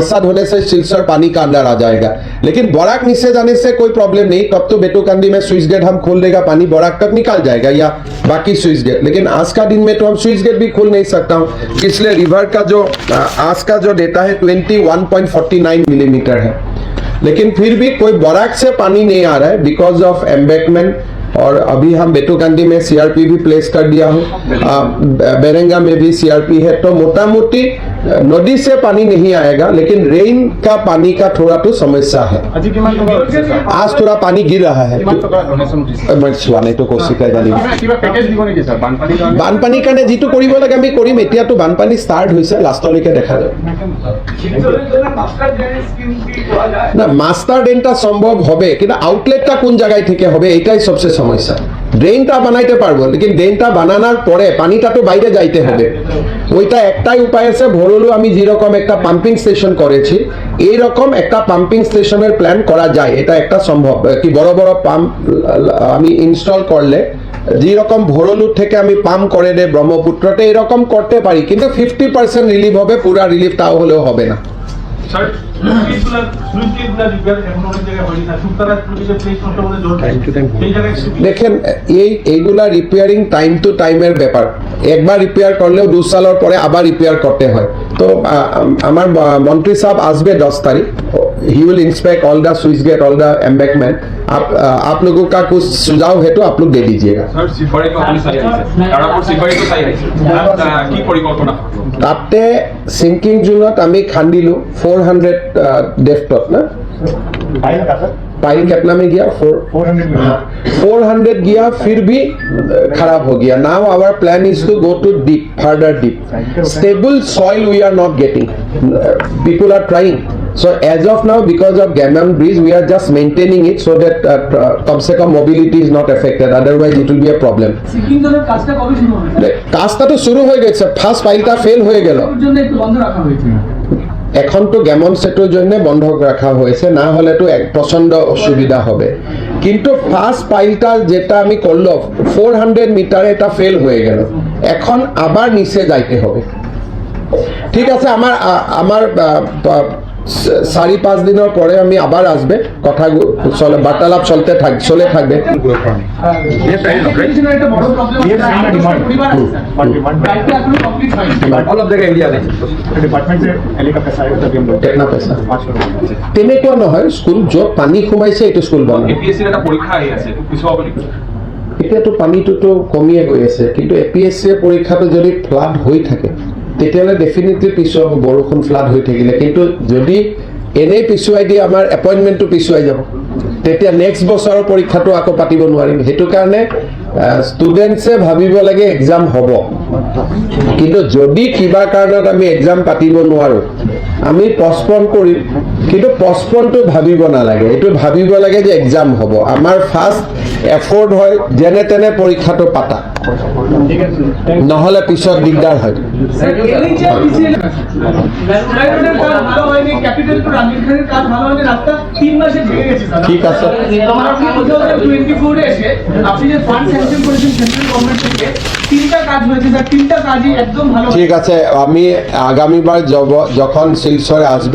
बरसात होने से सिलसर पानी का अंदर आ जाएगा, लेकिन बराक नीचे जाने से कोई प्रॉब्लम नहीं। तब तो बेटोकांडी में स्विच गेट हम खोल देगा, पानी बराक तक निकाल जाएगा या बाकी स्विच गेट। लेकिन आज का दिन में तो हम स्विच गेट भी खोल नहीं सकता हूँ, इसलिए रिवर का जो आज का जो डेटा है 21.49 मिलीमीटर है। लेकिन फिर भी कोई बराक से पानी नहीं आ रहा है बिकॉज ऑफ एम्बैंकमेंट। और अभी हम बेटोकांडी में सीआरपी भी प्लेस कर दिया हूँ, बेरेंगा में भी सीआरपी है। तो मोटा मोटी नदी से पानी नहीं आएगा, लेकिन रेन का पानी का थोड़ा तो समस्या है। आज थोड़ा पानी गिर रहा है, मैं चुआ नहीं तो कौशिकाই জানিম। বানপানীৰ কাৰণে যিটো কৰিব লাগে আমি কৰিম। এতিয়াতো বানপানী ষ্টাৰ্ট হৈছে, লাষ্টলৈকে দেখা যাব না। মাস্টার ড্রেনটা সম্ভব হবে, কিন্তু আউটলেটটা কোন জায়গায় থেকে হবে এটাই সবচেয়ে সমস্যা। ড্রেনটা বানাইতে পারবো, লেকিন ড্রেনটা বানানোর পরে পানিটা তো বাইরে যাইতে হবে। ওইটা একটাই উপায় আছে, ভরলু আমি যেরকম একটা পাম্পিং স্টেশন করেছি এইরকম একটা পাম্পিং স্টেশনের প্ল্যান করা যায়। এটা একটা সম্ভব কি বড় বড় পাম্প আমি ইনস্টল করলে যেরকম ভরলু থেকে আমি পাম্প করে দে ব্রহ্মপুত্রতে এরকম করতে পারি, কিন্তু 50% রিলিফ হবে, পুরা রিলিফ তাও হলেও হবে না। দেখেন এইগুলা রিপেয়ারিং টাইম টু টাইমের ব্যাপার। একবার রিপেয়ার করলেও 2 সালের পরে আবার রিপেয়ার করতে হয়। তো আমার মন্ত্রী সাহেব আসবে 10 तारीख, he will inspect all the switch gate, all the embankment. आप लोगों का कुछ सुझाव है तो आप लोग दे दीजिएगा। তাতে সিঙ্কিং জোনত আমি খান্দিলো 400 डेफ्टत ना पाइल कितना में गया 400 गया, फिर भी खराब हो गया। Now our plan is to go to deep, further deep. Stable soil we are not getting, people are trying. So as of now, because of Gammon Bridge, we are just maintaining it so that कम से कम mobility is not affected. Otherwise, it will be a problem. Sikkim জলের কাজটা কবে শুরু হবে? কাজটা তো শুরু হয়ে গেছে, ফার্স্ট ফাইলটা ফেল হয়ে গেল, জন্য একটু বন্ধ রাখা হয়েছে। এখন তো গ্যামন সেটের জন্য বন্ধ রাখা হয়েছে, না হলে তো এক প্রচন্ড অসুবিধা হবে। কিন্তু ফার্স্ট ফাইলটা যেটা আমি করলো 400 মিটার, এটা ফেল হয়ে গেল, এখন আবার নিচে যাইতে হবে। ঠিক আছে, আমার 4-5 দিনের পরে আমি আবার আসবে, কথা চলে বার্তালাপ চলে থাকবে। তেনেকুৱা নহয়, স্কুল য'ত পানী সোমাইছে এইটো স্কুল বন্ধ। এতিয়াতো পানীটোতো কমিয়ে গৈ আছে, কিন্তু APSC পৰীক্ষাটো যদি ফ্লাড হৈ থাকে তেতিয়াহ'লে ডেফিনেটলি পিছুৱাব, বৰষুণ ফ্লাড হৈ থাকিলে। কিন্তু যদি এনেই পিছুৱাই দিয়ে আমাৰ এপইণ্টমেণ্টটো পিছুৱাই যাব, তেতিয়া নেক্সট বছৰৰ পৰীক্ষাটো আকৌ পাতিব নোৱাৰিম। সেইটো কাৰণে ষ্টুডেণ্টছে ভাবিব লাগে এক্সাম হ'ব, কিন্তু যদি কিবা কাৰণত আমি এক্সাম পাতিব নোৱাৰোঁ আমি পষ্টপন কৰিম, কিন্তু পষ্টপনটো ভাবিব নালাগে, এইটো ভাবিব লাগে যে এক্সাম হ'ব। আমাৰ ফাৰ্ষ্ট এফৰ্ট হয় যেনে তেনে পৰীক্ষাটো পাতা, নহ'লে পিছত দিগদাৰ হয়। ঠিক আছে, ঠিক আছে, আমি আগামীবার যখন শিলচরে আসবে